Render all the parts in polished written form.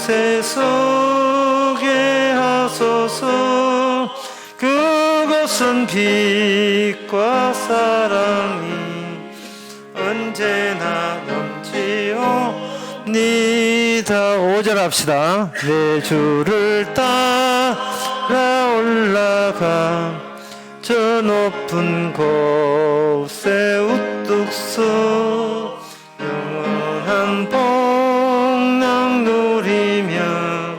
그곳에 서게 하소서. 그곳은 빛과 사랑이 언제나 넘치옵니다. 5절 합시다. 내 주를 따라 올라가 저 높은 곳에 우뚝 서 영원한 복락 누리며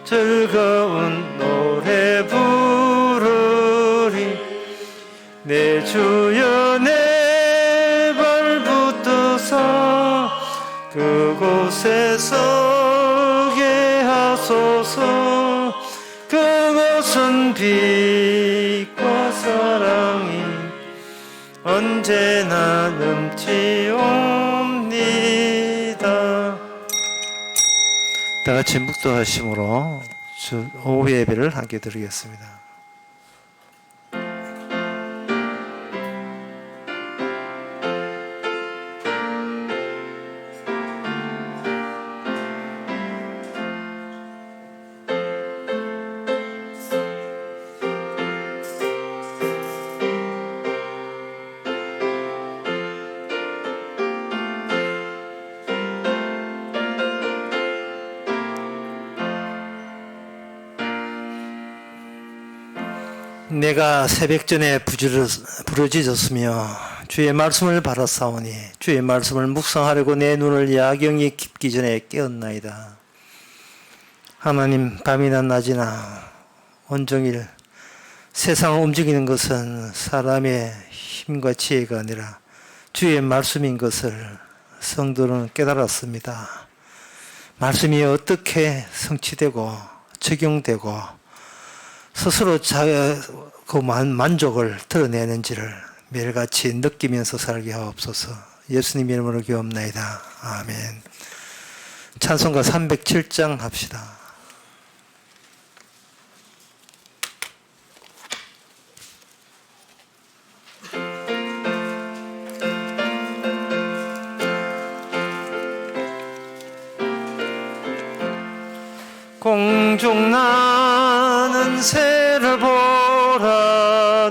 즐거운 노래 부르리. 내 주여 내 발 붙드사 그곳에 서게 하소서. 그곳은 빛과 사랑이 언제나 넘치옵니다. 다같이 묵도하심으로 오후 예배를 함께 드리겠습니다. 내가 새벽전에 부르짖었으며 주의 말씀을 바라사오니 주의 말씀을 묵상하려고 내 눈을 야경이 깊기 전에 깨었나이다. 하나님, 밤이나 낮이나 온종일 세상을 움직이는 것은 사람의 힘과 지혜가 아니라 주의 말씀인 것을 성도는 깨달았습니다. 말씀이 어떻게 성취되고 적용되고 스스로 그 만족을 드러내는지를 매일같이 느끼면서 살게 하옵소서. 예수님 이름으로 기도합나이다. 아멘. 찬송가 307장 합시다. 공중 나는 새를 보라.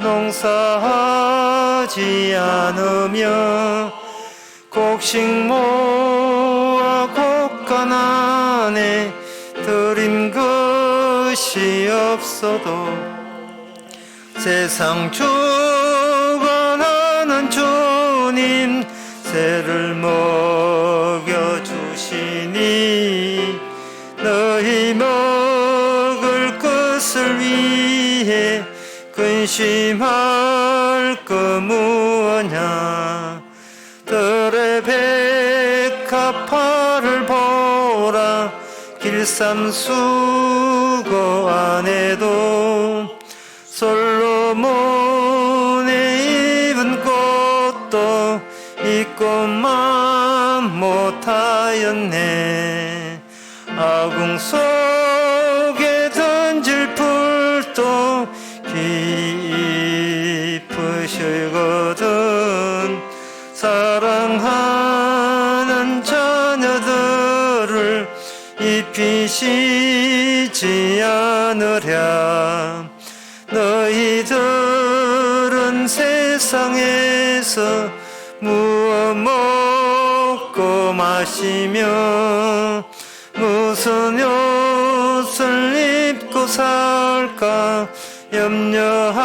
농사하지 않으며 곡식 모아 곡간 안에 들인 것이 없어도 세상 주관하는 주님 새를 먹여주시니 너희 먹을 것을 위해 근심할 거 무엇냐. 들의 백합화를 보라. 길쌈수고 안에도 솔로몬의 입은 꽃도 입고만 못하였네. 아궁 속에 던질 풀도 깊으시거든. 사랑하는 자녀들을 입히시지 않으랴. 너희들은 세상에서 무엇 먹고 마시며 무슨 옷을 입고 살까 염려하지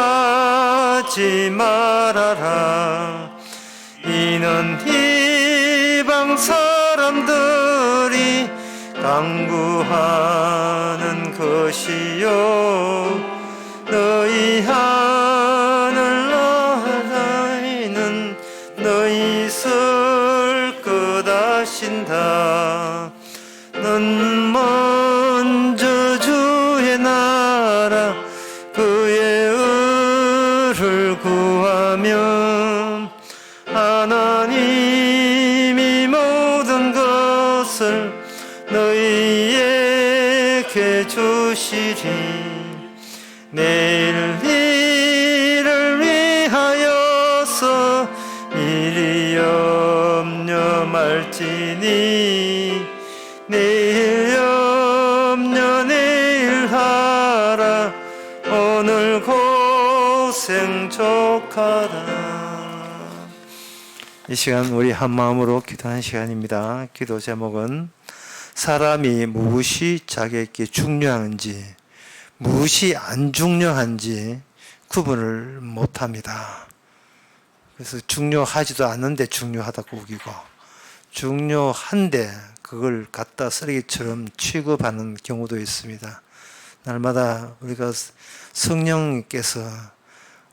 말아라. 이는 이방 사람들이 강구하는 것이요 너희 하늘 나라에는 너희 있을 것 아신다. 넌 먼저 주의 나라 그의 의를 구하면 하나님이 모든 것을 너희에게 주시리. 내일 일을 위하여서 이리 염려 말지니 내일 생족하다. 이 시간 우리 한 마음으로 기도하는 시간입니다. 기도 제목은 사람이 무엇이 자기에게 중요한지 무엇이 안 중요한지 구분을 못합니다. 그래서 중요하지도 않는데 중요하다고 우기고 중요한데 그걸 갖다 쓰레기처럼 취급하는 경우도 있습니다. 날마다 우리가 성령께서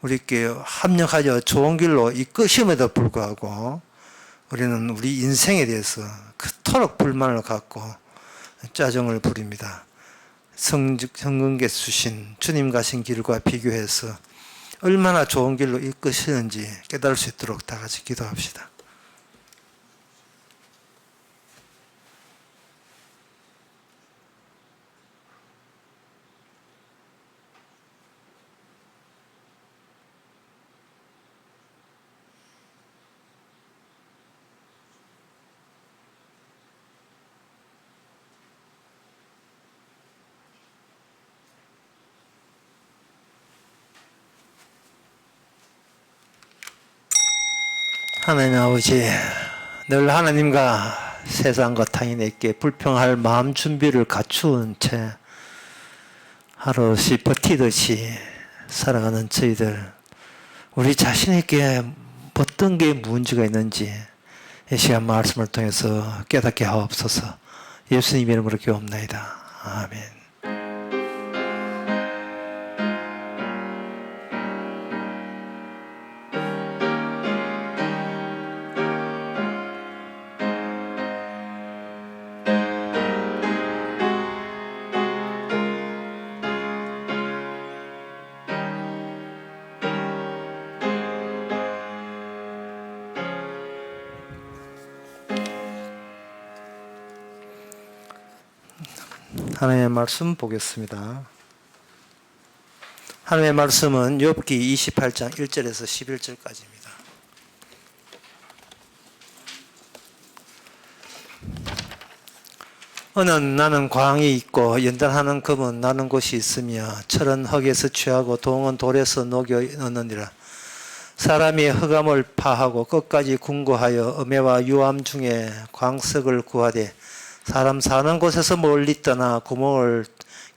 우리께 합력하여 좋은 길로 이끄심에도 불구하고 우리는 우리 인생에 대해서 그토록 불만을 갖고 짜증을 부립니다. 성경께 주신 주님 가신 길과 비교해서 얼마나 좋은 길로 이끄시는지 깨달을 수 있도록 다 같이 기도합시다. 하나님 아버지, 늘 하나님과 세상과 타인에게 불평할 마음 준비를 갖추은 채 하루씩 버티듯이 살아가는 저희들, 우리 자신에게 어떤 게 문제가 있는지 이 시간 말씀을 통해서 깨닫게 하옵소서. 예수님 이름으로 기도합나이다. 아멘. 하나님의 말씀 보겠습니다. 하나님의 말씀은 욥기 28장 1절에서 11절까지입니다. 은은 나는 광이 있고 연단하는 금은 나는 곳이 있으며 철은 흙에서 취하고 동은 돌에서 녹여 얻느니라. 사람이 흑암을 파하고 끝까지 궁고하여 음해와 유암 중에 광석을 구하되 사람 사는 곳에서 멀리 떠나 구멍을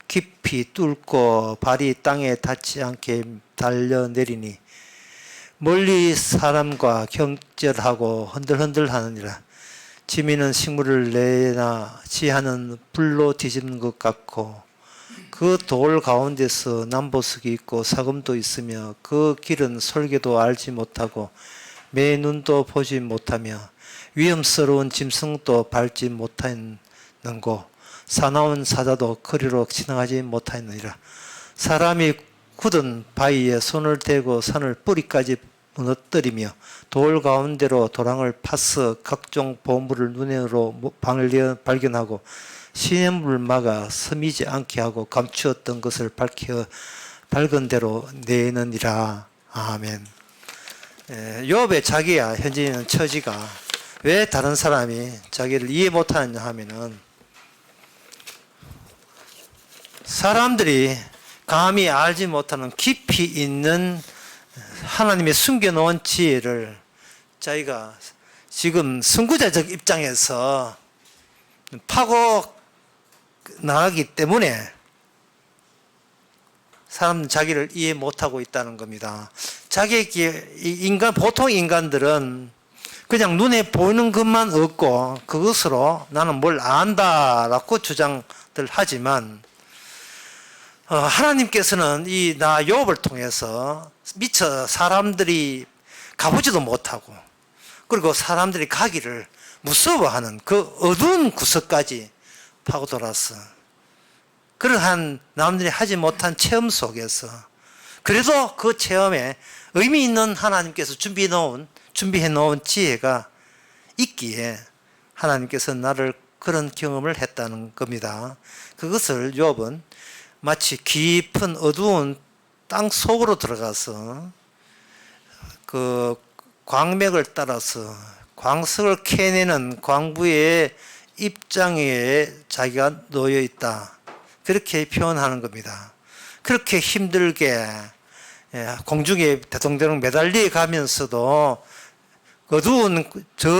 깊이 뚫고 발이 땅에 닿지 않게 달려내리니 멀리 사람과 경절하고 흔들흔들 하느니라. 지미는 식물을 내나 지하는 불로 뒤집는 것 같고 그 돌 가운데서 남보석이 있고 사금도 있으며 그 길은 솔개도 알지 못하고 매 눈도 보지 못하며 위험스러운 짐승도 밟지 못하였는고 사나운 사자도 거리로 지나가지 못하였느니라. 사람이 굳은 바위에 손을 대고 산을 뿌리까지 무너뜨리며 돌 가운데로 도랑을 파서 각종 보물을 눈으로 발견하고 시냇물을 막아 스미지 않게 하고 감추었던 것을 밝혀 밝은 대로 내느니라. 아멘. 욥의 자기야 현재 있는 처지가 왜 다른 사람이 자기를 이해 못하느냐 하면은 사람들이 감히 알지 못하는 깊이 있는 하나님의 숨겨놓은 지혜를 자기가 지금 선구자적 입장에서 파고 나가기 때문에 사람은 자기를 이해 못하고 있다는 겁니다. 자기에게 보통 인간들은 그냥 눈에 보이는 것만 얻고 그것으로 나는 뭘 안다라고 주장들 하지만 하나님께서는 이 나 욥을 통해서 미처 사람들이 가보지도 못하고 그리고 사람들이 가기를 무서워하는 그 어두운 구석까지 파고들어서 그러한 남들이 하지 못한 체험 속에서 그래도 그 체험에 의미 있는 하나님께서 준비해 놓은 지혜가 있기에 하나님께서 나를 그런 경험을 했다는 겁니다. 그것을 욥은 마치 깊은 어두운 땅 속으로 들어가서 그 광맥을 따라서 광석을 캐내는 광부의 입장에 자기가 놓여 있다. 그렇게 표현하는 겁니다. 그렇게 힘들게 공중에 대동대동 매달려 가면서도 어두운 더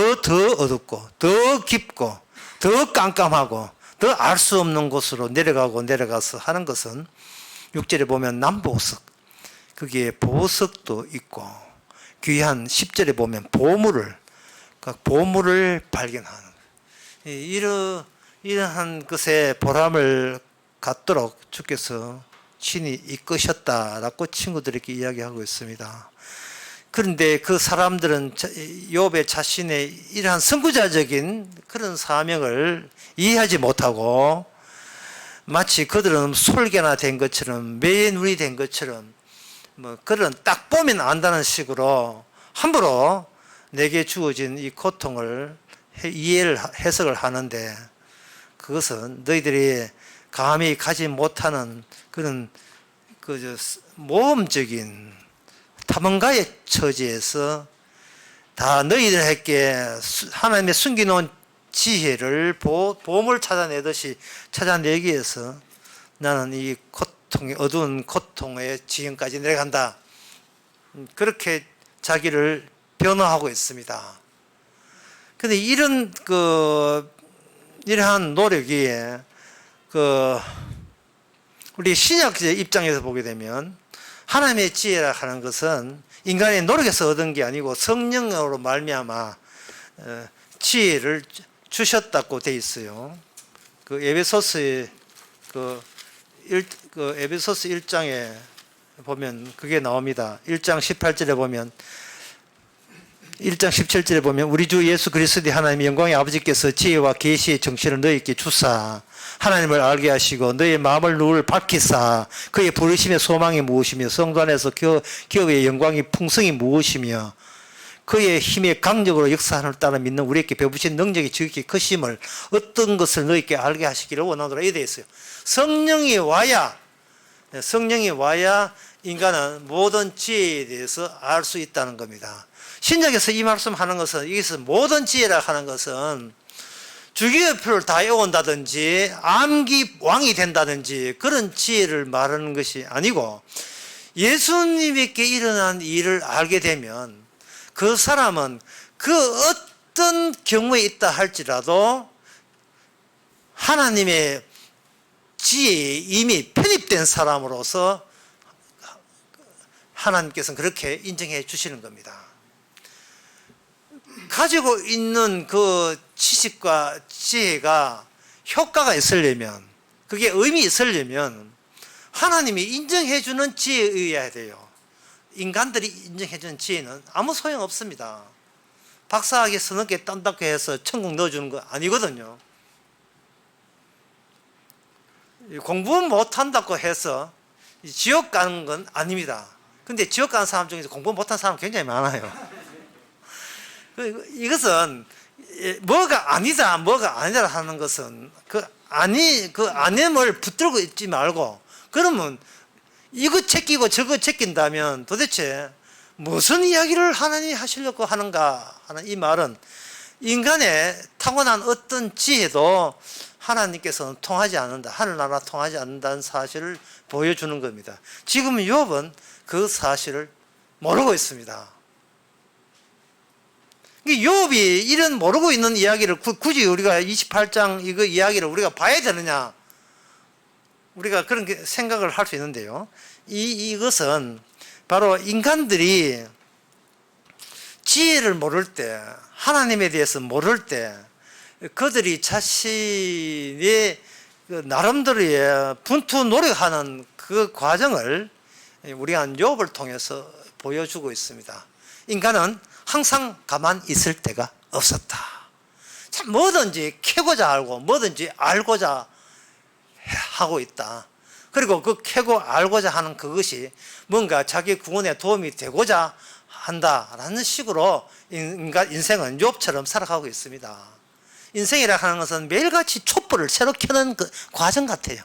어둡고 더 깊고 더 깜깜하고 더 알 수 없는 곳으로 내려가서 하는 것은 6절에 보면 남보석, 거기에 보석도 있고 귀한 10절에 보면 보물을 발견하는 이러한 것에 보람을 갖도록 주께서 친히 이끄셨다라고 친구들에게 이야기하고 있습니다. 그런데 그 사람들은 욥의 자신의 이러한 선구자적인 그런 사명을 이해하지 못하고 마치 그들은 솔개나 된 것처럼 매의 눈이 된 것처럼 그런 딱 보면 안다는 식으로 함부로 내게 주어진 이 고통을 해석을 하는데, 그것은 너희들이 감히 가지 못하는 그런 모험적인 탐험가의 처지에서 다 너희들에게 하나님의 숨겨놓은 지혜를 보물 찾아내듯이 찾아내기 위해서 나는 이 어두운 고통의 지경까지 내려간다. 그렇게 자기를 변호하고 있습니다. 근데 이러한 노력이 우리 신약의 입장에서 보게 되면 하나님의 지혜라 하는 것은 인간의 노력에서 얻은 게 아니고 성령으로 말미암아 지혜를 주셨다고 돼 있어요. 에베소서 1장에 보면 그게 나옵니다. 1장 18절에 보면 1장 17절에 보면 우리 주 예수 그리스도의 하나님의 영광의 아버지께서 지혜와 계시의 정신을 너희에게 주사 하나님을 알게 하시고 너희의 마음을 누를 밝히사 그의 부르심의 소망이 무엇이며 성도 안에서 기업의 영광이 풍성이 무엇이며 그의 힘의 강력으로 역사하는 따라 믿는 우리에게 베푸신 능력이 지극히 크심을 어떤 것을 너희에게 알게 하시기를 원하노라. 이래 되어 있어요. 성령이 와야 인간은 모든 지혜에 대해서 알 수 있다는 겁니다. 신약에서 이 말씀하는 것은 여기서 모든 지혜라 하는 것은 주기의 표를 다 외운다든지 암기 왕이 된다든지 그런 지혜를 말하는 것이 아니고, 예수님께 일어난 일을 알게 되면 그 사람은 그 어떤 경우에 있다 할지라도 하나님의 지혜에 이미 편입된 사람으로서 하나님께서는 그렇게 인정해 주시는 겁니다. 가지고 있는 그 지식과 지혜가 효과가 있으려면, 그게 의미 있으려면 하나님이 인정해 주는 지혜여야 돼요. 인간들이 인정해 주는 지혜는 아무 소용 없습니다. 박사학위 서너 개 딴다고 해서 천국 넣어주는 거 아니거든요. 공부 못한다고 해서 지옥 가는 건 아닙니다. 근데 지옥 가는 사람 중에서 공부 못한 사람 굉장히 많아요. 이것은 뭐가 아니다 하는 것은 그 아님을 붙들고 있지 말고, 그러면 이거 제끼고 저거 제낀다면 도대체 무슨 이야기를 하나님이 하시려고 하는가 하는 이 말은 인간의 타고난 어떤 지혜도 하나님께서는 통하지 않는다, 하늘나라 통하지 않는다는 사실을 보여주는 겁니다. 지금 욥은 그 사실을 모르고 있습니다. 욥이 이런 모르고 있는 이야기를 굳이 우리가 28장 이거 이야기를 우리가 봐야 되느냐, 우리가 그런 생각을 할 수 있는데요. 이것은 바로 인간들이 지혜를 모를 때, 하나님에 대해서 모를 때 그들이 자신의 나름대로의 분투 노력하는 그 과정을 우리가 욥을 통해서 보여주고 있습니다. 인간은 항상 가만히 있을 때가 없었다. 참 뭐든지 캐고자 알고 뭐든지 알고자 하고 있다. 그리고 그 캐고 알고자 하는 그것이 뭔가 자기 구원에 도움이 되고자 한다라는 식으로 인생은 욥처럼 살아가고 있습니다. 인생이라 하는 것은 매일같이 촛불을 새로 켜는 그 과정 같아요.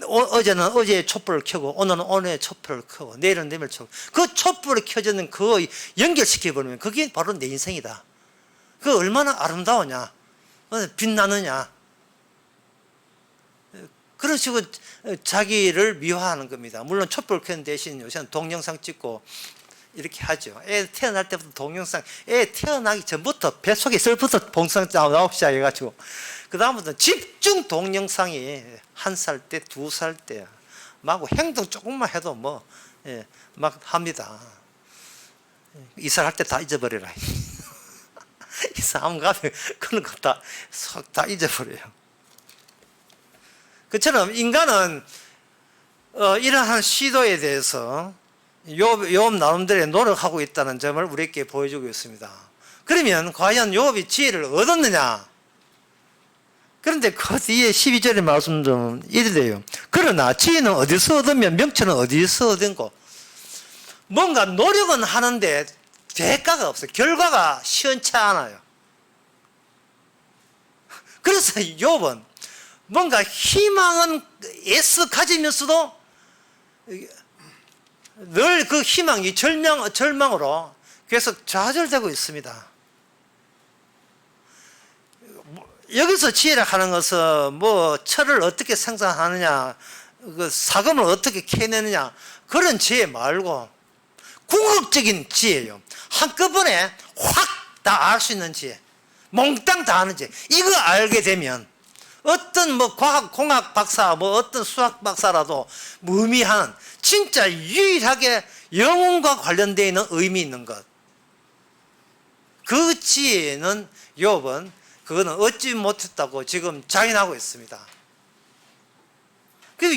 어제는 어제의 촛불을 켜고 오늘은 오늘의 촛불을 켜고 내일은 내일 켜고, 그 촛불이 켜지는 그 연결시켜버리면 그게 바로 내 인생이다. 그 얼마나 아름다우냐, 빛나느냐. 그런 식으로 자기를 미화하는 겁니다. 물론 촛불 켜는 대신 요새는 동영상 찍고 이렇게 하죠. 애 태어날 때부터 동영상, 애 태어나기 전부터 뱃속에 있을 때부터 동영상 나오기 시작해가지고 그 다음부터 집중 동영상이 1살 때, 2살 때 막 행동 조금만 해도 막 합니다. 이사할 때 다 잊어버려라. 이사하면 가면 그런 거 다 속 다 잊어버려요. 그처럼 인간은 이러한 시도에 대해서 욥 나름대로 노력하고 있다는 점을 우리에게 보여주고 있습니다. 그러면 과연 욥이 지혜를 얻었느냐? 그런데 그 뒤에 12절의 말씀은 이래요. 그러나 지혜는 어디서 얻으며 명철은 어디서 얻은고? 뭔가 노력은 하는데 대가가 없어요. 결과가 시원치 않아요. 그래서 욥은 뭔가 희망은 애써 가지면서도 늘 그 희망이 절망으로 계속 좌절되고 있습니다. 여기서 지혜라 하는 것은 철을 어떻게 생산하느냐, 그 사금을 어떻게 캐내느냐, 그런 지혜 말고 궁극적인 지혜예요. 한꺼번에 확 다 알 수 있는 지혜, 몽땅 다 아는 지혜. 이거 알게 되면 어떤 공학 박사, 어떤 수학 박사라도 무의미한 진짜 유일하게 영혼과 관련되어 있는 의미 있는 것. 그 지혜는 욥은 그거는 얻지 못했다고 지금 자인하고 있습니다. 그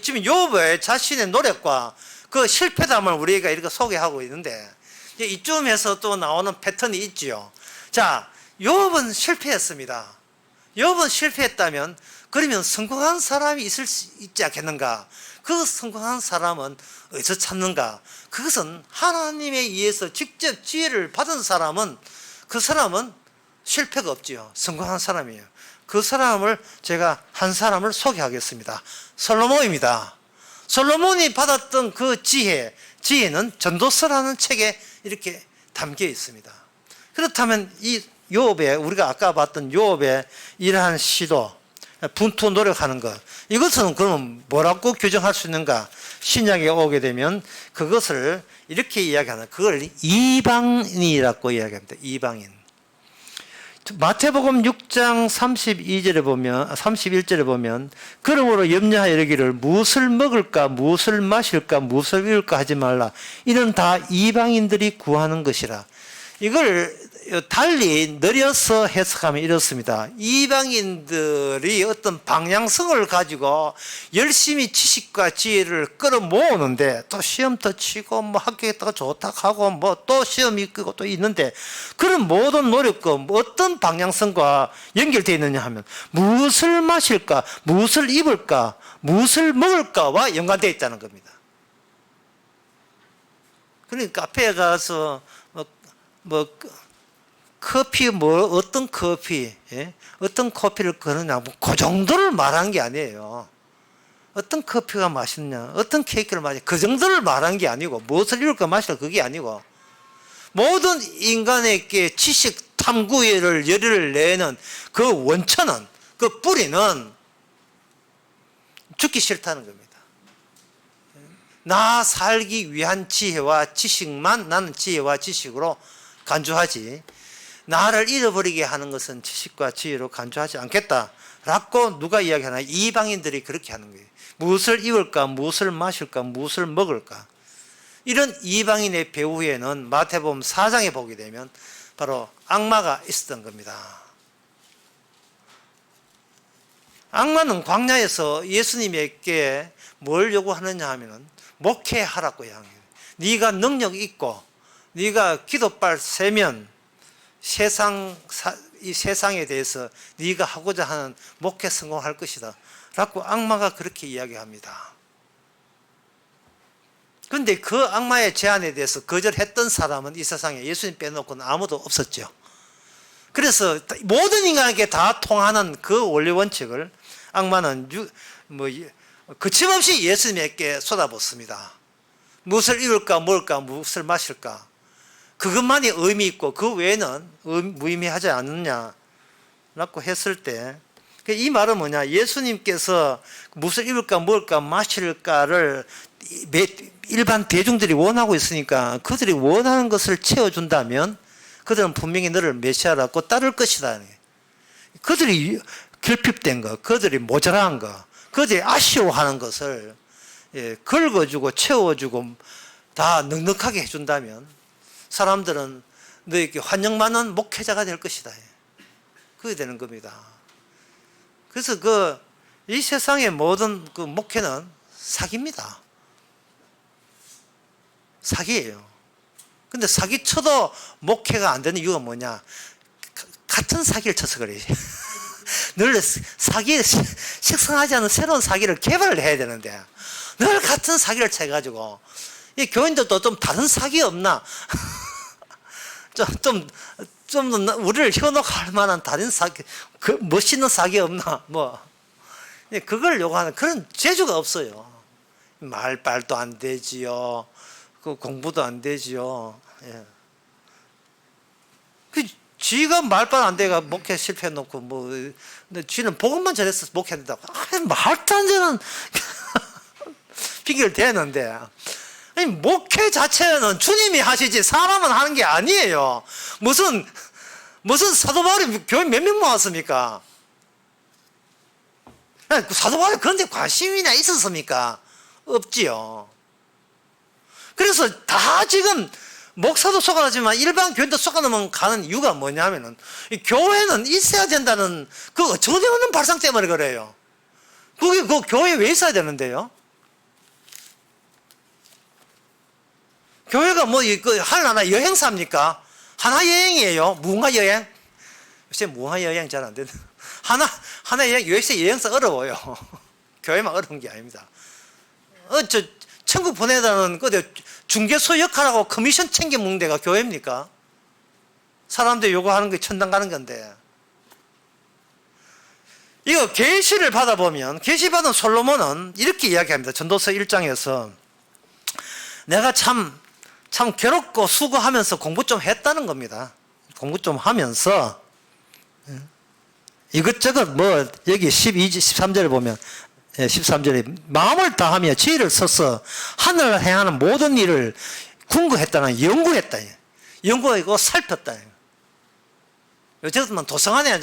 지금 욥의 자신의 노력과 그 실패담을 우리가 이렇게 소개하고 있는데 이쯤에서 또 나오는 패턴이 있지요. 자, 욥은 실패했습니다. 욥은 실패했다면 그러면 성공한 사람이 있지 않겠는가? 그 성공한 사람은 어디서 찾는가? 그것은 하나님에 의해서 직접 지혜를 받은 사람은 그 사람은 실패가 없지요. 성공한 사람이에요. 그 사람을 제가 한 사람을 소개하겠습니다. 솔로몬입니다. 솔로몬이 받았던 그 지혜는 전도서라는 책에 이렇게 담겨 있습니다. 그렇다면 이 욥의, 우리가 아까 봤던 욥의 이러한 시도, 분투 노력하는 것, 이것은 그러면 뭐라고 규정할 수 있는가? 신약에 오게 되면 그것을 이렇게 이야기하는, 그걸 이방인이라고 이야기합니다. 이방인. 마태복음 6장 31절에 보면 그러므로 염려하여 이르기를 무엇을 먹을까, 무엇을 마실까, 무엇을 입을까 하지 말라. 이는 다 이방인들이 구하는 것이라. 이걸 달리 느려서 해석하면 이렇습니다. 이방인들이 어떤 방향성을 가지고 열심히 지식과 지혜를 끌어모으는데 또 시험도 치고 학교에다가 좋다 하고 또 시험이 있고 또 있는데 그런 모든 노력과 어떤 방향성과 연결되어 있느냐 하면 무엇을 마실까, 무엇을 입을까, 무엇을 먹을까와 연관되어 있다는 겁니다. 그러니까 카페에 가서 커피, 어떤 커피, 어떤 커피를 그러냐, 그 정도를 말한 게 아니에요. 어떤 커피가 맛있냐, 어떤 케이크를 마시냐, 그 정도를 말한 게 아니고, 무엇을 입을까 마실까 그게 아니고, 모든 인간에게 지식 탐구의 열의를 내는 그 원천은, 그 뿌리는 죽기 싫다는 겁니다. 나 살기 위한 지혜와 지식만 나는 지혜와 지식으로 간주하지, 나를 잃어버리게 하는 것은 지식과 지혜로 간주하지 않겠다라고 누가 이야기하나? 이방인들이 그렇게 하는 거예요. 무엇을 입을까, 무엇을 마실까, 무엇을 먹을까. 이런 이방인의 배후에는 마태복음 4장에 보게 되면 바로 악마가 있었던 겁니다. 악마는 광야에서 예수님에게 뭘 요구하느냐 하면 목회하라고 이야기해요. 네가 능력 있고 네가 기도빨 세면 이 세상에 대해서 네가 하고자 하는 목회 성공할 것이다 라고 악마가 그렇게 이야기합니다. 그런데 그 악마의 제안에 대해서 거절했던 사람은 이 세상에 예수님 빼놓고는 아무도 없었죠. 그래서 모든 인간에게 다 통하는 그 원리 원칙을 악마는 거침없이 예수님에게 쏟아붓습니다. 무엇을 입을까, 먹을까, 무엇을 마실까, 그것만이 의미 있고 그 외에는 무의미하지 않느냐라고 했을 때, 이 말은 뭐냐? 예수님께서 무엇을 입을까, 먹을까, 마실까를 일반 대중들이 원하고 있으니까 그들이 원하는 것을 채워준다면 그들은 분명히 너를 메시아라고 따를 것이다. 그들이 결핍된 것, 그들이 모자란 것, 그들이 아쉬워하는 것을 긁어주고 채워주고 다 넉넉하게 해준다면 사람들은 너에게 환영 많은 목회자가 될 것이다. 그게 되는 겁니다. 그래서 이 세상의 모든 그 목회는 사기입니다. 사기예요. 근데 사기쳐도 목회가 안 되는 이유가 뭐냐? 같은 사기를 쳐서 그래. 늘 사기에 식상하지 않은 새로운 사기를 개발을 해야 되는데 늘 같은 사기를 쳐가지고 이 교인들도 좀 다른 사기 없나? 좀 우리를 현혹할 만한 다른 사기, 멋있는 사기 없나? 그걸 요구하는 그런 재주가 없어요. 말빨도 안 되지요. 공부도 안 되지요. 예. 쥐가 말빨 안 돼가 목회 실패해 놓고 근데 쥐는 복음만 전해서 목회한다고. 말도 안 되는 핑계를 대는데. 아니, 목회 자체는 주님이 하시지 사람은 하는 게 아니에요. 무슨 사도 바울이 교인 몇 명 모았습니까? 사도 바울이 그런 데 관심이나 있었습니까? 없지요. 그래서 다 지금 목사도 속아나지만 일반 교인도 속아놓으면 가는 이유가 뭐냐면은 이 교회는 있어야 된다는 그 전혀 없는 발상 때문에 그래요. 그게 그 교회 왜 있어야 되는데요? 교회가 하나 여행사입니까? 하나 여행이에요. 무궁화 여행? 요새 무궁화 여행 잘 안 되는. 하나 여행, 요새 여행사 어려워요. 교회만 어려운 게 아닙니다. 천국 보내다는 중개소 역할하고 커미션 챙겨 먹는 데가 교회입니까? 사람들 요구하는 게 천당 가는 건데. 이거 계시를 받아보면 계시 받은 솔로몬은 이렇게 이야기합니다. 전도서 1장에서 내가 참 괴롭고 수고하면서 공부 좀 했다는 겁니다. 공부 좀 하면서 이것저것 여기 13절에 보면 13절에 마음을 다하며 지혜를 써서 하늘을 행하는 모든 일을 궁구했다는 연구했다. 연구하고 살폈다. 요즘은 도성안에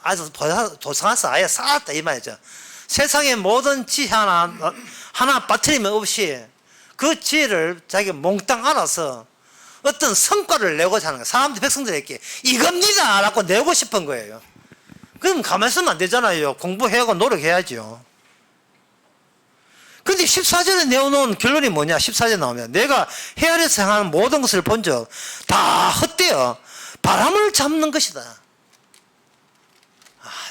아주 도성안에서 아예 쌓았다 이 말이죠. 세상의 모든 지혜 하나 빠뜨리면 없이 그 지혜를 자기가 몽땅 알아서 어떤 성과를 내고자 하는 거예요. 사람들 백성들에게 이겁니다 라고 내고 싶은 거예요. 그럼 가만히 있으면 안 되잖아요. 공부해야고 노력해야죠. 근데 14절에 내어놓은 결론이 뭐냐? 14절에 나오면 내가 해 아래서 행하는 모든 것을 본 적 다 헛되어 바람을 잡는 것이다.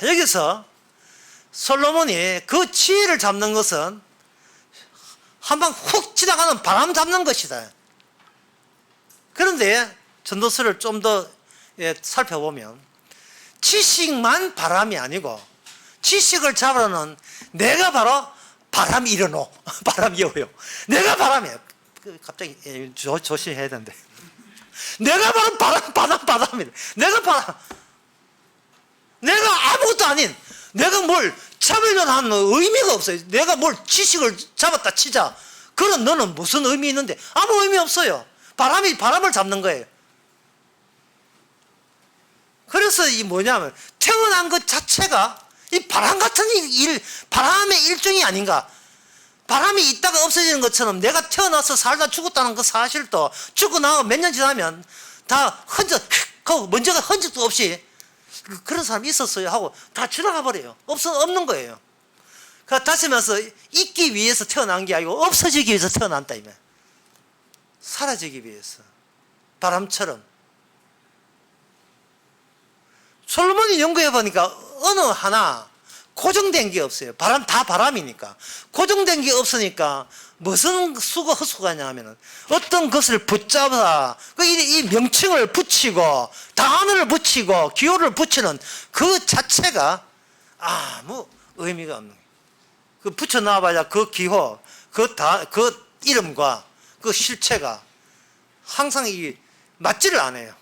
여기서 솔로몬이 그 지혜를 잡는 것은 한방 훅 지나가는 바람 잡는 것이다. 그런데 전도서를 좀 더 살펴보면 지식만 바람이 아니고 지식을 잡으려는 내가 바로 바람이 일어노. 바람이 여요. 내가 바람이에요. 갑자기 조심해야 되는데. 내가 바로 바람이래. 내가 바람. 내가 아무것도 아닌 내가 뭘 잡으려는 하는 의미가 없어요. 내가 뭘 지식을 잡았다 치자. 그런 너는 무슨 의미 있는데? 아무 의미 없어요. 바람을 잡는 거예요. 그래서 이 뭐냐면 태어난 것 자체가 이 바람 같은 바람의 일종이 아닌가. 바람이 있다가 없어지는 것처럼 내가 태어나서 살다 죽었다는 그 사실도 죽고 나서 몇 년 지나면 다 먼저가 흔적도 없이 그런 사람이 있었어요 하고 다 지나가 버려요. 없는 거예요. 그러니까 다시 말해서 있기 위해서 태어난 게 아니고 없어지기 위해서 태어난다 이면 사라지기 위해서 바람처럼. 솔로몬이 연구해 보니까 어느 하나 고정된 게 없어요. 다 바람이니까. 고정된 게 없으니까 무슨 헛수가 하냐면은 어떤 것을 붙잡아 이 명칭을 붙이고 단어를 붙이고 기호를 붙이는 그 자체가 아무 의미가 없는 거예요. 그 붙여놔봐야 그 기호, 그 이름과 그 실체가 항상 맞지를 않아요.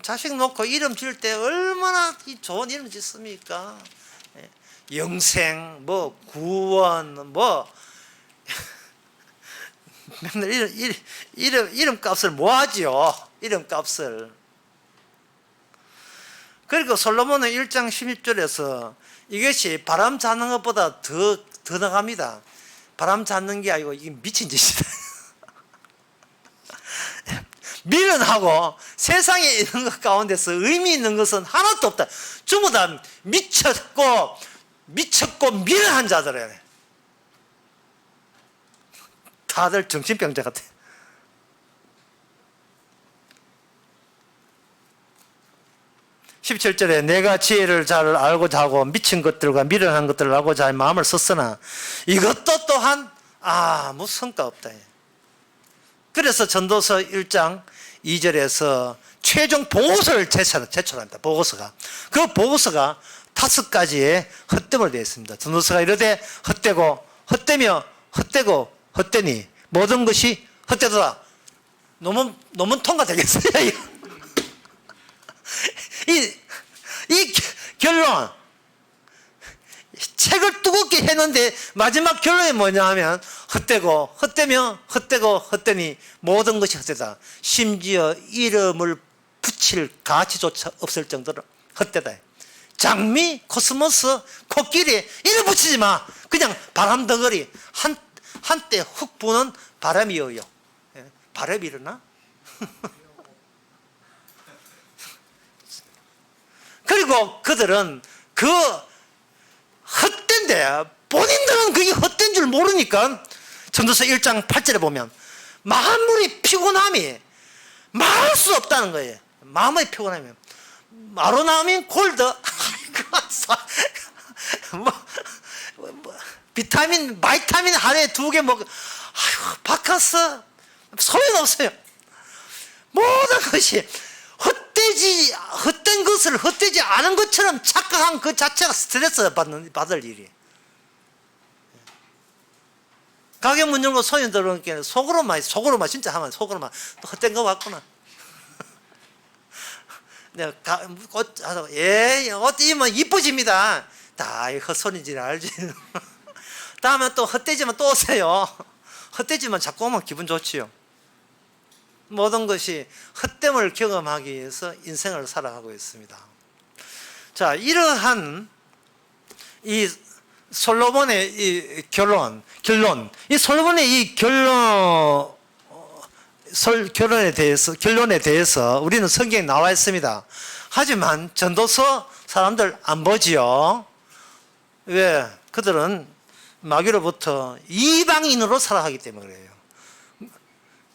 자식 놓고 이름 지을 때 얼마나 좋은 이름 짓습니까? 영생, 뭐 구원, 뭐 맨날 이름 값을 모아지요. 이름 값을. 그리고 솔로몬은 1장 16절에서 이것이 바람 잡는 것보다 더 나갑니다. 바람 잡는 게 아니고 이게 미친 짓이다. 미련하고 세상에 있는 것 가운데서 의미 있는 것은 하나도 없다. 전부 다 미쳤고 미련한 자들이에요. 다들 정신병자 같아. 십 17절에 내가 지혜를 잘 알고자 하고 미친 것들과 미련한 것들을 알고자 할 마음을 썼으나 이것도 또한 아무 성과 없다. 그래서 전도서 1장 2절에서 최종 보고서를 제출합니다. 보고서가. 그 보고서가 5가지의 헛됨을 되어 있습니다. 전도서가 이르되 헛되고 헛되며 헛되고 헛되니 모든 것이 헛되더라. 논문 통과되겠어요? 이 결론, 책을 두껍게 했는데 마지막 결론이 뭐냐 하면 헛되고 헛되며 헛되고 헛되니 모든 것이 헛되다. 심지어 이름을 붙일 가치조차 없을 정도로 헛되다. 장미, 코스모스, 코끼리 이름 붙이지 마. 그냥 바람 덩어리 한때 훅 부는 바람이어요. 바람이 일어나? 그리고 그들은 그 헛된데 본인들은 그게 헛된 줄 모르니까 전도서 1장 8절에 보면 만물이 피곤함이 말할 수 없다는 거예요. 마음의 피곤함이 아로나민 골드 바이타민 하루에 2개 먹어. 아이고 바카스 소용없어요. 모든 것이 헛된 것을 헛되지 않은 것처럼 착각한 그 자체가 스트레스 받을 일이에요. 가게 문 열고 손님 들어오니까 속으로만 진짜 하면 속으로만 또 헛된 거 같구나. 내가 옷 입으면 이쁘집니다. 다 헛소리인지 알지. 다음에 또 헛되지만 또 오세요. 헛되지만 자꾸 오면 기분 좋지요. 모든 것이 헛됨을 경험하기 위해서 인생을 살아가고 있습니다. 자, 이러한 이 솔로몬의 이 결론, 이 솔로몬의 이 결론에 대해서 우리는 성경에 나와 있습니다. 하지만 전도서 사람들 안 보지요. 왜? 그들은 마귀로부터 이방인으로 살아가기 때문에 그래요.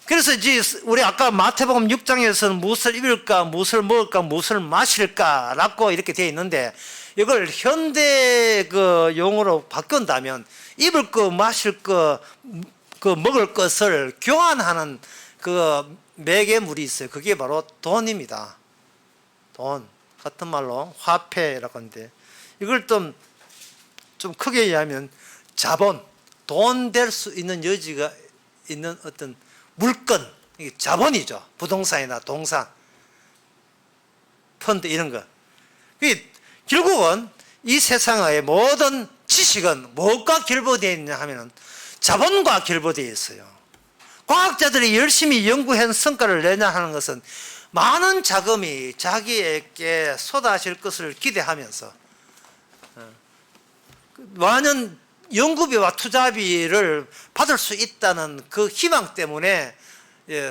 그래서 이제 우리 아까 마태복음 6장에서는 무엇을 입을까, 무엇을 먹을까, 무엇을 마실까라고 이렇게 되어 있는데 이걸 현대 그 용어로 바꾼다면 입을 거, 마실 거, 그 먹을 것을 교환하는 그 매개물이 있어요. 그게 바로 돈입니다. 돈. 같은 말로 화폐라고 하는데 이걸 좀 크게 이해하면 자본, 돈 될 수 있는 여지가 있는 어떤 물건, 이게 자본이죠. 부동산이나 동산, 펀드 이런 거. 결국은 이 세상의 모든 지식은 무엇과 결부되어 있냐 하면 자본과 결부되어 있어요. 과학자들이 열심히 연구한 성과를 내냐 하는 것은 많은 자금이 자기에게 쏟아질 것을 기대하면서 많은 연구비와 투자비를 받을 수 있다는 그 희망 때문에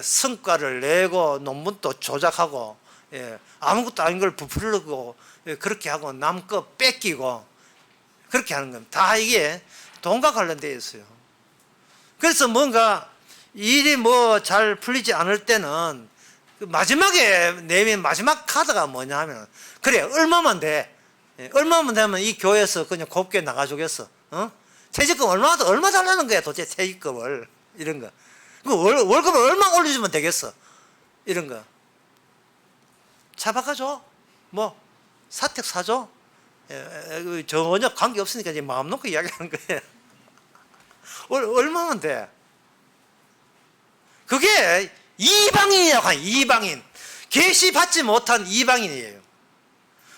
성과를 내고 논문도 조작하고 아무것도 아닌 걸 부풀리고 그렇게 하고 남 거 뺏기고 그렇게 하는 겁니다. 다 이게 돈과 관련되어 있어요. 그래서 뭔가 일이 뭐 잘 풀리지 않을 때는 마지막에 내민 마지막 카드가 뭐냐 하면 그래 얼마만 돼. 얼마만 되면 이 교회에서 그냥 곱게 나가주겠어. 퇴직금 얼마 달라는 거야 도대체 퇴직금을. 이런 거. 월급을 얼마 올려주면 되겠어. 이런 거. 차 바꿔줘. 뭐 사택 사줘. 전혀 관계없으니까 이제 마음 놓고 이야기하는 거예요. 얼마면 돼. 그게 이방인이라고 하는 이방인. 계시받지 못한 이방인이에요.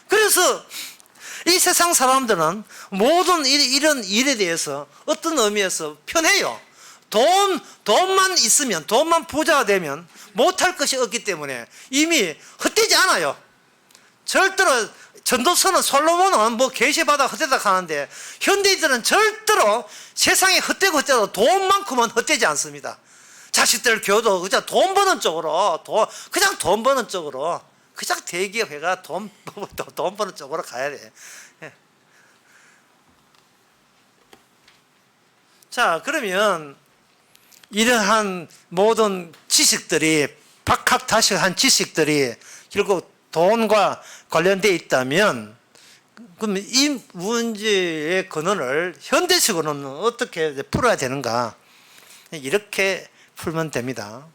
그래서 이 세상 사람들은 모든 이런 일에 대해서 어떤 의미에서 편해요. 돈만 있으면, 돈만 부자가 되면 못할 것이 없기 때문에 이미 헛되지 않아요. 절대로 전도서는 솔로몬은 뭐 계시받아 헛되다 하는데 현대인들은 절대로 세상에 헛되고 돈만큼은 헛되지 않습니다. 자식들 교도 그냥 돈 버는 쪽으로, 그냥 돈 버는 쪽으로, 그냥 대기업 회가 돈 버는 쪽으로 가야 돼. 자, 그러면 이러한 모든 지식들이, 박학다식한 지식들이 결국 돈과 관련되어 있다면, 그럼 이 문제의 근원을 현대식으로는 어떻게 풀어야 되는가? 이렇게 풀면 됩니다.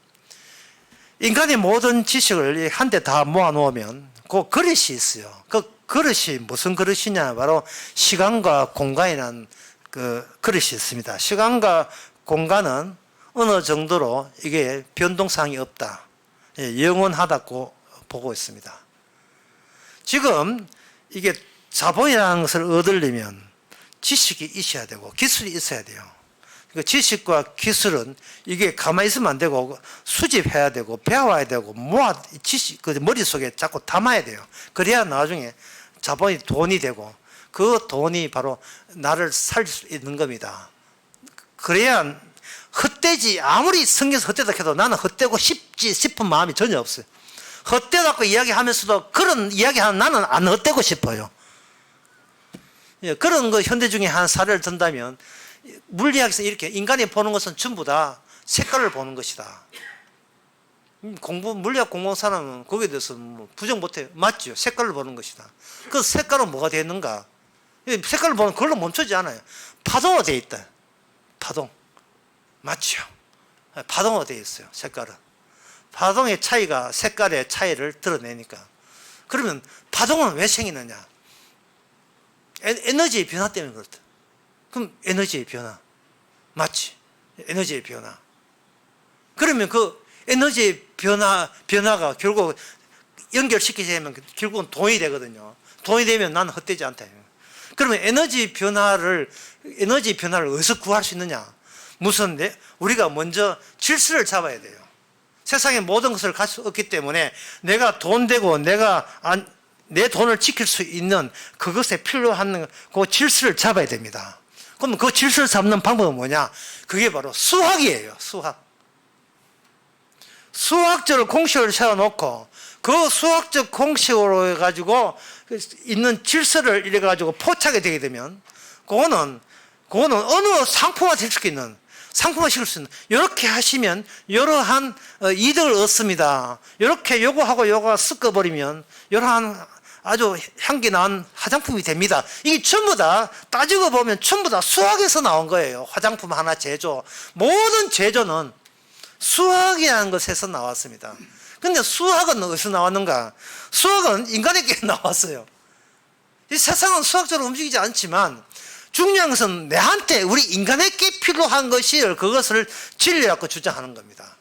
인간의 모든 지식을 한데 다 모아놓으면 그 그릇이 있어요. 그 그릇이 무슨 그릇이냐? 바로 시간과 공간이라는 그 그릇이 있습니다. 시간과 공간은 어느 정도로 이게 변동사항이 없다, 영원하다고 보고 있습니다. 지금 이게 자본이라는 것을 얻으려면 지식이 있어야 되고 기술이 있어야 돼요. 그 지식과 기술은 이게 가만히 있으면 안 되고 수집해야 되고 배워야 되고 지식 그 머릿속에 자꾸 담아야 돼요. 그래야 나중에 자본이 돈이 되고 그 돈이 바로 나를 살 수 있는 겁니다. 그래야 헛되지, 아무리 성경에서 헛되다 해도 나는 헛되고 싶은 마음이 전혀 없어요. 헛되다고 이야기하면서도 그런 이야기하는 나는 안 헛되고 싶어요. 그런 거 현대 중에 한 사례를 든다면, 물리학에서 이렇게 인간이 보는 것은 전부 다 색깔을 보는 것이다. 물리학 공부한 사람은 거기에 대해서 뭐 부정 못해요. 맞죠? 색깔을 보는 것이다. 그 색깔은 뭐가 되는가? 색깔을 보는 그걸로 멈추지 않아요. 파동으로 되어 있다. 파동. 맞죠? 파동으로 되어 있어요. 색깔은. 파동의 차이가 색깔의 차이를 드러내니까. 그러면 파동은 왜 생기느냐? 에너지의 변화 때문에 그렇다. 그럼 에너지의 변화. 맞지? 에너지의 변화. 그러면 그 에너지의 변화가 결국 연결시키자면 결국은 돈이 되거든요. 돈이 되면 나는 헛되지 않다. 그러면 에너지 변화를 어디서 구할 수 있느냐? 우리가 먼저 질서를 잡아야 돼요. 세상의 모든 것을 가질 수 없기 때문에 내가 돈 되고 내 돈을 지킬 수 있는 그것에 필요한 그 질서를 잡아야 됩니다. 그럼 그 질서를 잡는 방법은 뭐냐? 그게 바로 수학이에요. 수학적 공식을 세워놓고 그 수학적 공식으로 해가지고 있는 질서를 이래가지고 포착이 되게 되면 그거는 어느 상품화 될 수 있는, 상품화 시킬 수 있는, 이렇게 하시면 이러한 이득을 얻습니다. 이렇게 요거하고 섞어버리면 이러한 아주 향기 나는 화장품이 됩니다. 이게 전부 다 따지고 보면 전부 다 수학에서 나온 거예요. 화장품 하나 제조, 모든 제조는 수학이라는 것에서 나왔습니다. 근데 수학은 어디서 나왔는가? 수학은 인간에게 나왔어요. 이 세상은 수학적으로 움직이지 않지만 중요한 것은 내한테, 우리 인간에게 필요한 것을 그것을 진리라고 주장하는 겁니다.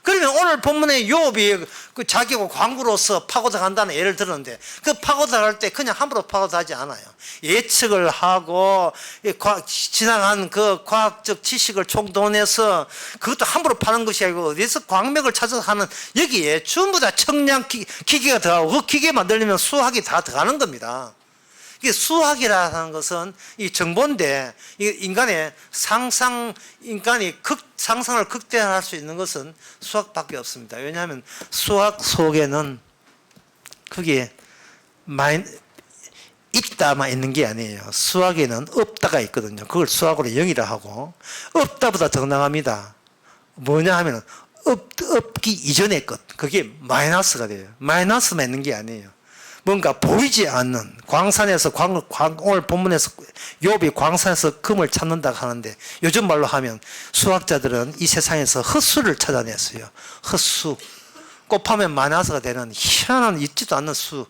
그러면 오늘 본문의 욥이 자기가 광부로서 파고들어간다는 예를 들었는데, 그 파고들어갈 때 그냥 함부로 파고들하지 않아요. 예측을 하고 지나간 그 과학적 지식을 총동원해서 그것도 함부로 파는 것이 아니고 어디서 광맥을 찾아서 하는, 여기에 전부 다 청량 기계가 들어가고 그 기계 만들려면 수학이 다 들어가는 겁니다. 수학이라는 것은 이 정보인데, 인간의 인간이 상상을 극대화할 수 있는 것은 수학밖에 없습니다. 왜냐하면 수학 속에는 그게 있다만 있는 게 아니에요. 수학에는 없다가 있거든요. 그걸 수학으로 영이라 하고, 없다보다 더 나갑니다. 뭐냐 하면 없기 이전의 것, 그게 마이너스가 돼요. 마이너스만 있는 게 아니에요. 뭔가 보이지 않는 광산에서 오늘 본문에서 욥이 광산에서 금을 찾는다 하는데, 요즘 말로 하면 수학자들은 이 세상에서 헛수를 찾아냈어요. 헛수. 곱하면 마이너스가 되는 희한한 있지도 않는 수.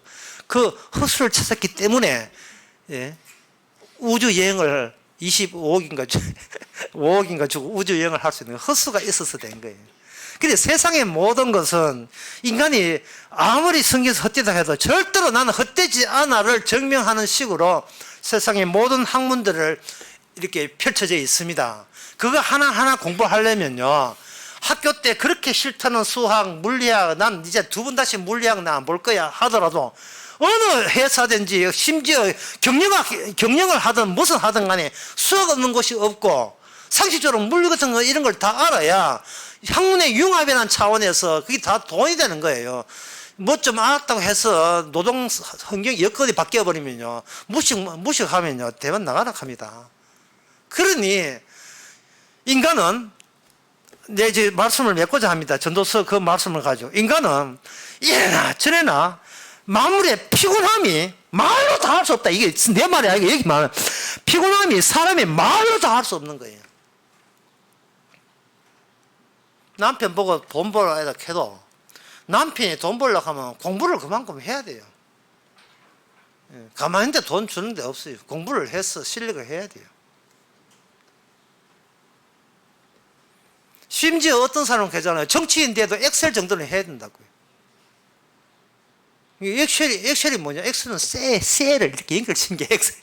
그 헛수를 찾았기 때문에 우주 여행을 25억인가 5억인가 주고 우주 여행을 할 수 있는 헛수가 있어서 된 거예요. 근데 세상의 모든 것은 인간이 아무리 성경에서 헛되다 해도 절대로 나는 헛되지 않아를 증명하는 식으로 세상의 모든 학문들을 이렇게 펼쳐져 있습니다. 그거 하나하나 공부하려면요, 학교 때 그렇게 싫다는 수학, 물리학, 난 이제 두 번 다시 물리학 나 안 볼 거야 하더라도 어느 회사든지 심지어 경영을 하든 무슨 하든 간에 수학 없는 곳이 없고 상식적으로 물리 같은 거 이런 걸 다 알아야 학문의 융합이라는 차원에서 그게 다 돈이 되는 거예요. 뭐 좀 알았다고 해서 노동 환경 여건이 바뀌어 버리면요, 무식하면요 대만 나가라 합니다. 그러니 인간은 내 이제 말씀을 맺고자 합니다. 전도서 그 말씀을 가지고 인간은 이래나 저래나 만물의 피곤함이 말로 다 할 수 없다. 이게 내 말이 아니고 여기 말은 피곤함이 사람이 말로 다 할 수 없는 거예요. 남편 보고 돈 벌어야 해도 남편이 돈 벌려고 하면 공부를 그만큼 해야 돼요. 가만히 있는데 돈 주는 데 없어요. 공부를 해서 실력을 해야 돼요. 심지어 어떤 사람은 그러잖아요. 정치인인데도 엑셀 정도는 해야 된다고요. 엑셀이 뭐냐? 엑셀은 셀을 이렇게 연결친 게 엑셀.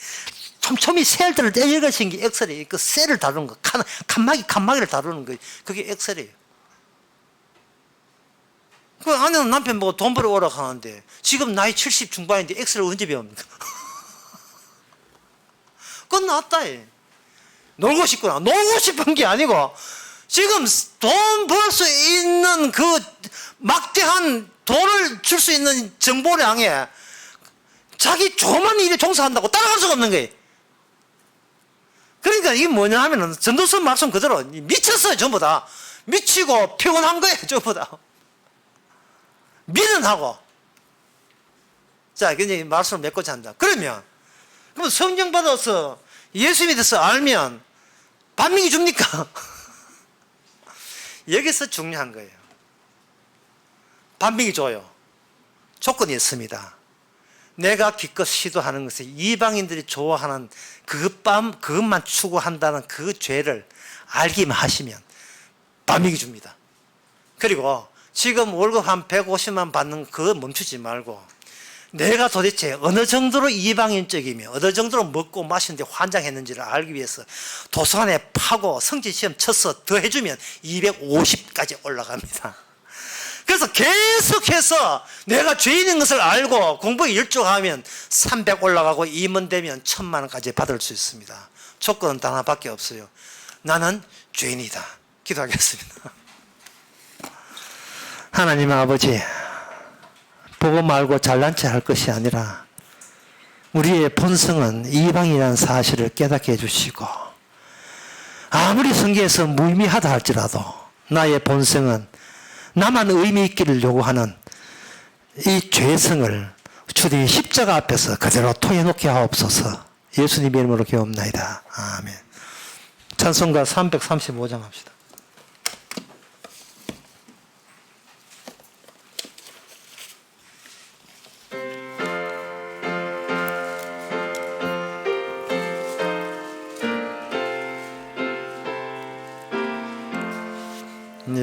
촘촘히 셀들을 연결친 게 엑셀이에요. 그 셀을 다루는 거, 칸막이를 다루는 거, 그게 엑셀이에요. 그 아내는 남편 보고 돈 벌어 오라고 하는데 지금 나이 70 중반인데 엑셀을 언제 배웁니까? 끝났다. 놀고 싶구나. 놀고 싶은 게 아니고 지금 돈 벌 수 있는 그 막대한 돈을 줄 수 있는 정보량에 자기 조그만 일에 종사한다고 따라갈 수가 없는 거예요. 그러니까 이게 뭐냐 하면은 전도서 말씀 그대로 미쳤어요. 전부 다 미치고 피곤한 거예요. 전부 다 미련하고. 자, 굉장히 말씀을 맺고자 한다. 그럼 성경 받아서 예수 믿어서 알면 반명이 줍니까? 여기서 중요한 거예요. 반명이 줘요. 조건이 있습니다. 내가 기껏 시도하는 것을 이방인들이 좋아하는 그것만 추구한다는 그 죄를 알기만 하시면 반명이 줍니다. 그리고 지금 월급 한 150만 받는 그거 멈추지 말고 내가 도대체 어느 정도로 이방인적이며 어느 정도로 먹고 마시는데 환장했는지를 알기 위해서 도서관에 파고 성질시험 쳐서 더 해주면 250까지 올라갑니다. 그래서 계속해서 내가 죄인인 것을 알고 공부에 일조하면 300 올라가고 임원되면 1000만 원까지 받을 수 있습니다. 조건은 단 하나밖에 없어요. 나는 죄인이다. 기도하겠습니다. 하나님 아버지, 보고 말고 잘난 체 할 것이 아니라 우리의 본성은 이방이라는 사실을 깨닫게 해주시고, 아무리 성경에서 무의미하다 할지라도 나의 본성은 나만 의미 있기를 요구하는 이 죄성을 주님 십자가 앞에서 그대로 토해놓게 하옵소서. 예수님의 이름으로 기도합나이다. 아멘. 찬송가 335장 합시다.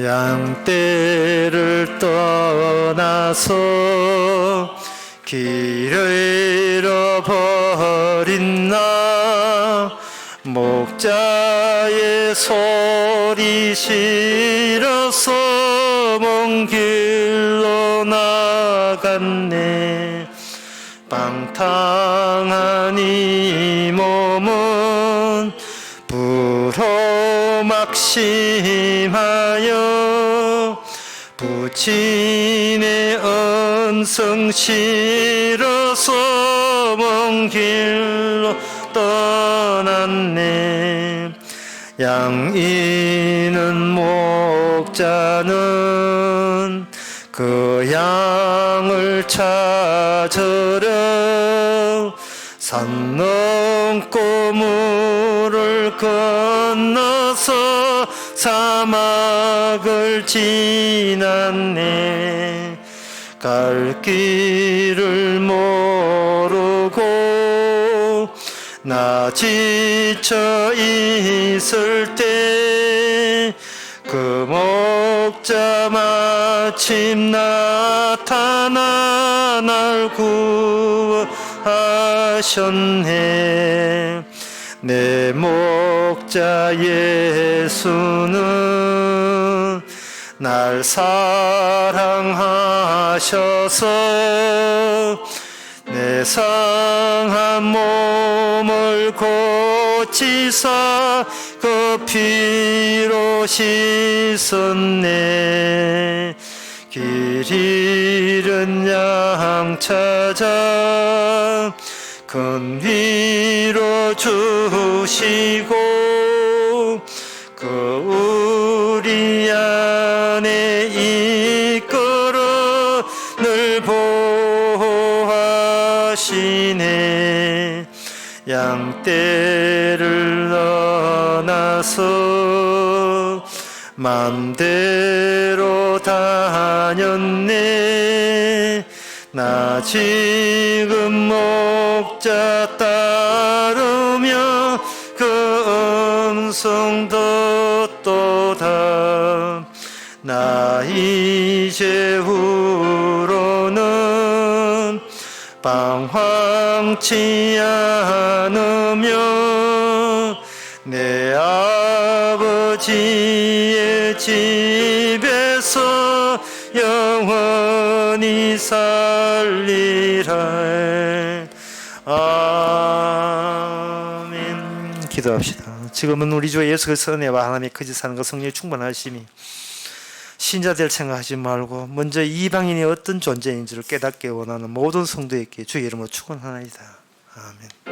양떼를 떠나서 길을 잃어버린 나, 목자의 소리 싫어서 먼 길로 나갔네. 방탕한 이 몸은 불호 막심하여 부친의 음성 싫어서 먼 길로 떠났네. 양이는 목자는 그 양을 찾으려 산 넘고 물을 건너서 사막을 지났네. 갈 길을 모르고 나 지쳐 있을 때 그 목자 마침 나타나 날 구하셨네. 내 목자 예수는 날 사랑하셔서 내 상한 몸을 고치사 그 피로 씻었네. 길 잃은 양 찾아 큰 위로 주시고 그 우리 안에 이끌어 늘 보호하시네. 양떼를 떠나서 맘대로 다녔네. 나 지금 목자 따르며 그 음성 듣도다. 나 이제후로는 방황치 않으며 내 아버지의 집에서 영원히 살리라. 아멘. 기도합시다. 지금은 우리 주 예수 그리스도의 은혜와 하나님의 거짓 사는 것 성령의 충만하심이 신자 될 생각하지 말고 먼저 이방인이 어떤 존재인지를 깨닫게 원하는 모든 성도에게 주의 이름으로 축원하나이다. 아멘.